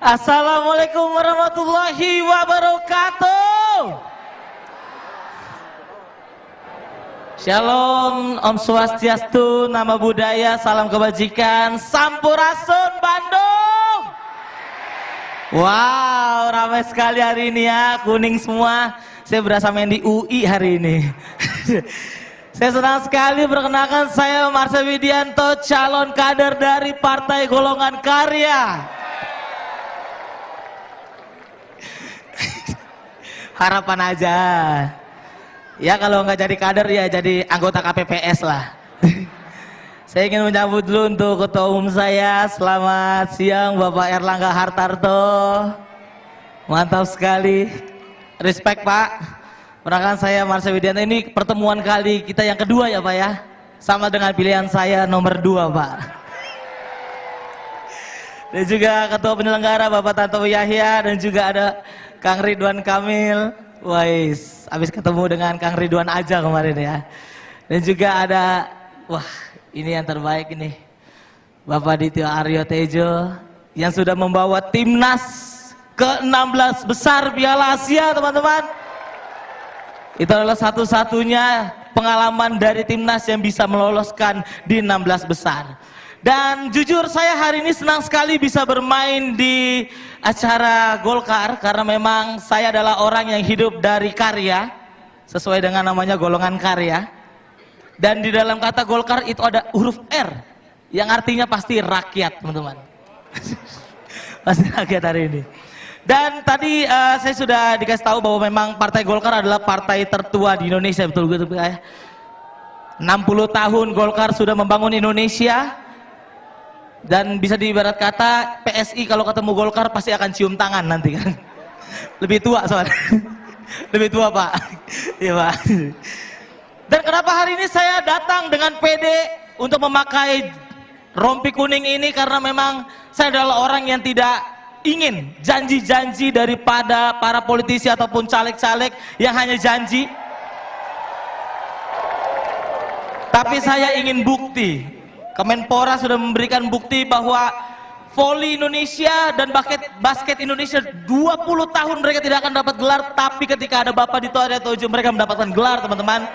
Assalamualaikum warahmatullahi wabarakatuh. Shalom, Om Swastiastu, Nama Budaya, Salam Kebajikan, Sampurasun Bandung. Wow, ramai sekali hari ini ya, kuning semua. Saya berasa main di UI hari ini. Saya senang sekali perkenalkan saya Marsha Widianto, calon kader dari Partai Golongan Karya. Harapan aja. Ya kalau nggak jadi kader ya jadi anggota KPPS lah. Saya ingin menyambut dulu untuk ketua umum saya. Selamat siang Bapak Erlangga Hartarto. Mantap sekali. Respect Pak. Perkenalkan saya Marsha Widianto. Ini pertemuan kali kita yang kedua ya Pak ya. Sama dengan pilihan saya nomor 2 Pak. Dan juga ketua penyelenggara Bapak Tantowi Yahya. Dan juga ada Kang Ridwan Kamil. Wais, habis ketemu dengan Kang Ridwan aja kemarin ya. Dan juga ada, wah ini yang terbaik ini, Bapak Dityo Aryo Tejo yang sudah membawa timnas ke-16 besar Piala Asia teman-teman. Itu adalah satu-satunya pengalaman dari timnas yang bisa meloloskan di 16 besar. Dan jujur saya hari ini senang sekali bisa bermain di acara Golkar karena memang saya adalah orang yang hidup dari karya sesuai dengan namanya golongan karya. Dan di dalam kata Golkar itu ada huruf R yang artinya pasti rakyat teman-teman. Pasti rakyat hari ini. Dan tadi saya sudah dikasih tahu bahwa memang Partai Golkar adalah partai tertua di Indonesia, betul gitu ya. 60 tahun Golkar sudah membangun Indonesia. Dan bisa diibarat kata PSI kalau ketemu Golkar pasti akan cium tangan nanti kan. Lebih tua soalnya. Lebih tua Pak. Iya Pak. Dan kenapa hari ini saya datang dengan PD untuk memakai rompi kuning ini karena memang saya adalah orang yang tidak ingin janji-janji daripada para politisi ataupun caleg-caleg yang hanya janji. Tapi saya ingin bukti. Kemenpora sudah memberikan bukti bahwa voli Indonesia dan basket Indonesia 20 tahun mereka tidak akan dapat gelar, tapi ketika ada Bapak Dityo Aryo Tejo mereka mendapatkan gelar teman-teman.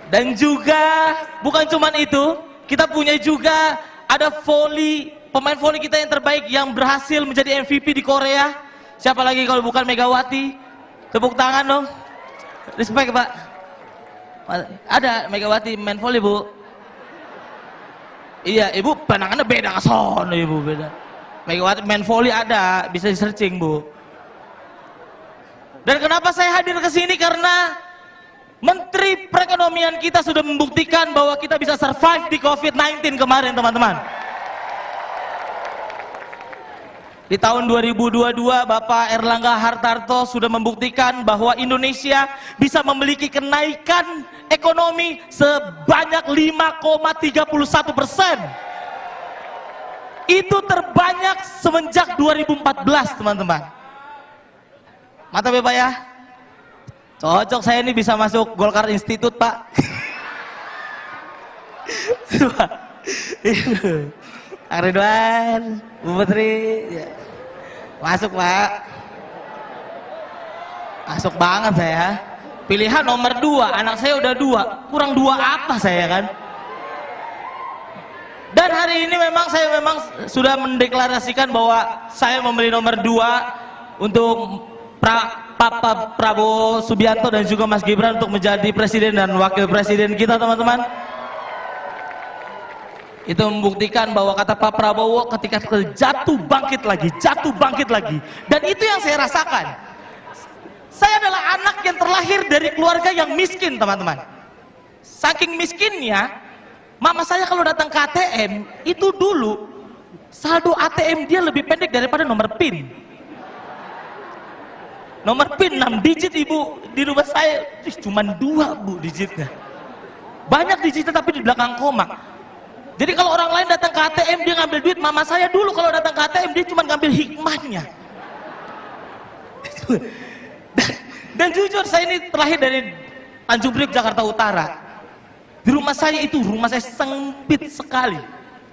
Dan juga bukan cuma itu, kita punya juga ada pemain voli kita yang terbaik yang berhasil menjadi MVP di Korea. Siapa lagi kalau bukan Megawati? Tepuk tangan dong. Respect Pak. Ada Megawati main volley Bu. Iya Ibu pandangannya beda son Ibu beda. Megawati main volley ada, bisa di searching Bu. Dan kenapa saya hadir ke sini karena Menteri Perekonomian kita sudah membuktikan bahwa kita bisa survive di COVID-19 kemarin teman-teman. Di tahun 2022 Bapak Erlangga Hartarto sudah membuktikan bahwa Indonesia bisa memiliki kenaikan ekonomi sebanyak 5,31%. Itu terbanyak semenjak 2014 teman-teman. Mantap ya Pak ya. Cocok saya ini bisa masuk Golkar Institute Pak. Kang Ridwan, Bu Putri, ya. Masuk Pak. Masuk banget saya. Pilihan nomor 2, anak saya udah 2, kurang 2 apa saya kan? Dan hari ini saya memang sudah mendeklarasikan bahwa saya memilih nomor 2 untuk Pak Prabowo Subianto dan juga Mas Gibran untuk menjadi presiden dan wakil presiden kita teman-teman. Itu membuktikan bahwa kata Pak Prabowo ketika jatuh bangkit lagi. Dan itu yang saya rasakan. Saya adalah anak yang terlahir dari keluarga yang miskin teman-teman. Saking miskinnya, mama saya kalau datang ke ATM, itu dulu saldo ATM dia lebih pendek daripada nomor PIN. Nomor PIN 6 digit Ibu, di rumah saya cuma 2 Bu digitnya. Banyak digitnya tapi di belakang koma. Jadi kalau orang lain datang ke ATM dia ngambil duit, mama saya dulu kalau datang ke ATM dia cuma ngambil hikmahnya. Dan jujur saya ini terlahir dari Tanjung Priok, Jakarta Utara. Di rumah saya sempit sekali.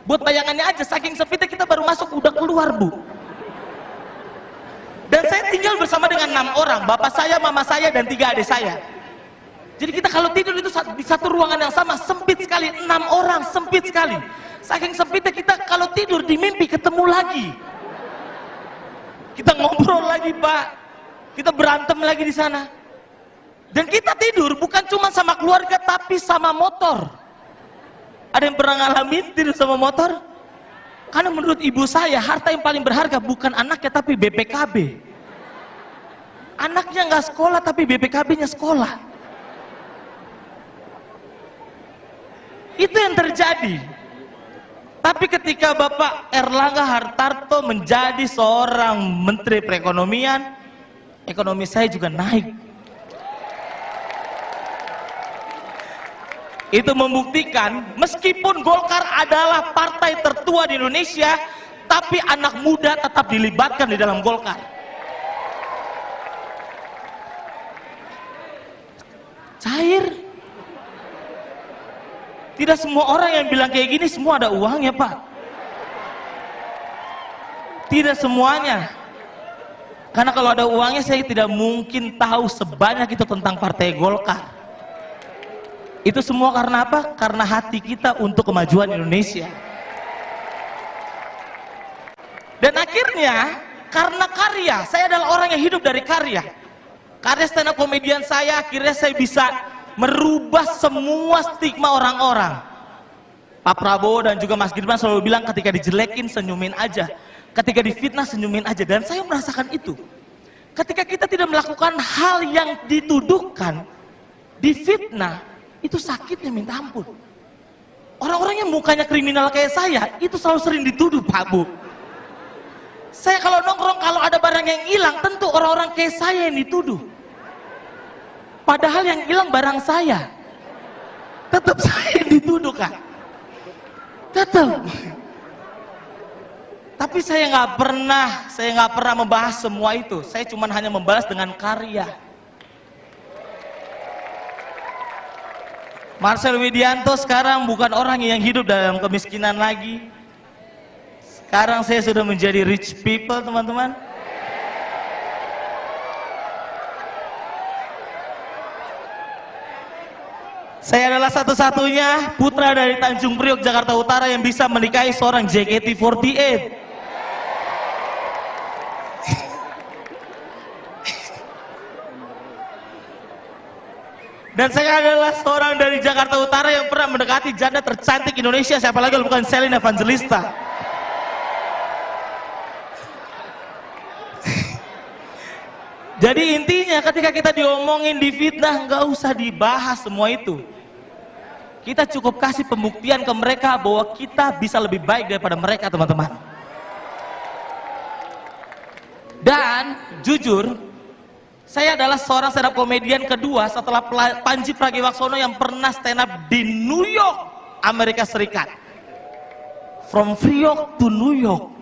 Buat bayangannya aja, saking sempitnya kita baru masuk udah keluar, Bu. Dan saya tinggal bersama dengan 6 orang, bapak saya, mama saya, dan 3 adik saya. Jadi kita kalau tidur itu di satu ruangan yang sama, sempit sekali, 6 orang, sempit sekali. Saking sempitnya kita kalau tidur di mimpi ketemu lagi. Kita ngobrol lagi, Pak. Kita berantem lagi di sana. Dan kita tidur bukan cuma sama keluarga, tapi sama motor. Ada yang pernah ngalamin tidur sama motor? Karena menurut ibu saya, harta yang paling berharga bukan anaknya, tapi BPKB. Anaknya nggak sekolah, tapi BPKB-nya sekolah. Itu yang terjadi. Tapi ketika Bapak Erlangga Hartarto menjadi seorang Menteri Perekonomian, ekonomi saya juga naik. Itu membuktikan meskipun Golkar adalah partai tertua di Indonesia, tapi anak muda tetap dilibatkan di dalam Golkar. Cair. Tidak semua orang yang bilang kayak gini semua ada uangnya, Pak. Tidak semuanya. Karena kalau ada uangnya saya tidak mungkin tahu sebanyak itu tentang partai Golkar. Itu semua karena apa? Karena hati kita untuk kemajuan Indonesia. Dan akhirnya karena karya, saya adalah orang yang hidup dari karya. Karya stand up komedian saya, akhirnya saya bisa merubah semua stigma orang-orang. Pak Prabowo dan juga Mas Gibran selalu bilang ketika dijelekin senyumin aja, ketika difitnah senyumin aja. Dan saya merasakan itu. Ketika kita tidak melakukan hal yang dituduhkan, difitnah, itu sakitnya minta ampun. Orang-orang yang mukanya kriminal kayak saya itu selalu sering dituduh, Pak Bu. Saya kalau nongkrong, kalau ada barang yang hilang, tentu orang-orang kayak saya yang dituduh. Padahal yang hilang barang saya. Tetap saya yang dituduh, Kak. Tetap. Tapi saya nggak pernah membahas semua itu. Saya cuma hanya membalas dengan karya. Marcel Widianto sekarang bukan orang yang hidup dalam kemiskinan lagi. Sekarang saya sudah menjadi rich people, teman-teman. Saya adalah satu-satunya putra dari Tanjung Priok, Jakarta Utara yang bisa menikahi seorang JKT48. Dan saya adalah seorang dari Jakarta Utara yang pernah mendekati janda tercantik Indonesia, siapa lagi bukan Selin Evangelista. Jadi intinya ketika kita diomongin, difitnah, nggak usah dibahas semua itu. Kita cukup kasih pembuktian ke mereka bahwa kita bisa lebih baik daripada mereka, teman-teman. Dan jujur, saya adalah seorang stand up komedian kedua setelah Panji Pragiwaksono yang pernah stand up di New York, Amerika Serikat. From New York to New York.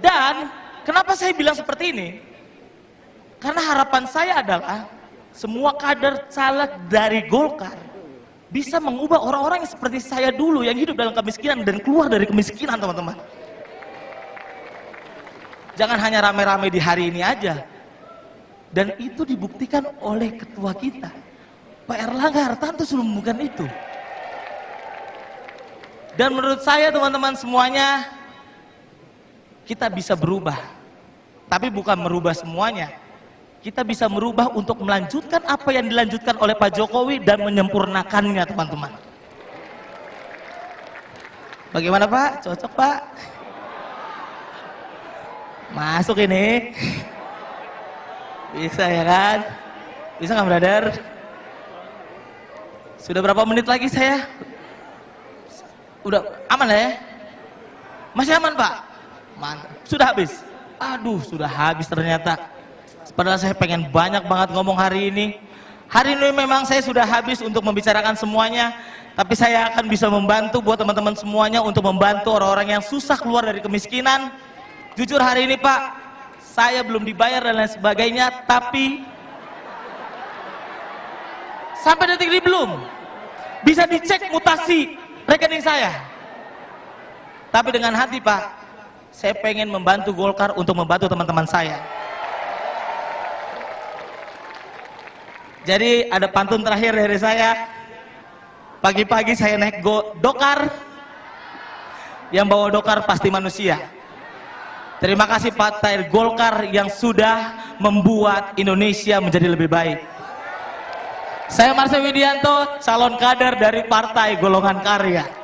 Dan kenapa saya bilang seperti ini? Karena harapan saya adalah semua kader caleg dari Golkar bisa mengubah orang-orang yang seperti saya dulu yang hidup dalam kemiskinan dan keluar dari kemiskinan, teman-teman. Jangan hanya rame-rame di hari ini aja. Dan itu dibuktikan oleh ketua kita, Pak Erlangga Hartarto, sudah membuktikan itu. Dan menurut saya, teman-teman semuanya, kita bisa berubah. Tapi bukan merubah semuanya. Kita bisa merubah untuk melanjutkan apa yang dilanjutkan oleh Pak Jokowi dan menyempurnakannya, teman-teman. Bagaimana, Pak? Cocok, Pak? Masuk ini. Bisa ya kan? Bisa nggak, brother? Sudah berapa menit lagi saya? Udah aman ya? Masih aman, Pak? Mantap. Sudah habis? Aduh, sudah habis ternyata. Padahal saya pengen banyak banget ngomong hari ini. Hari ini memang saya sudah habis untuk membicarakan semuanya. Tapi saya akan bisa membantu buat teman-teman semuanya untuk membantu orang-orang yang susah keluar dari kemiskinan. Jujur hari ini, Pak, saya belum dibayar dan lain sebagainya, tapi sampai detik ini belum. Bisa dicek mutasi rekening saya. Tapi dengan hati Pak, saya pengen membantu Golkar untuk membantu teman-teman saya. Jadi ada pantun terakhir dari saya. Pagi-pagi saya naik dokar, yang bawa dokar pasti manusia. Terima kasih Partai Golkar yang sudah membuat Indonesia menjadi lebih baik. Saya Marcel Widianto, calon kader dari Partai Golongan Karya.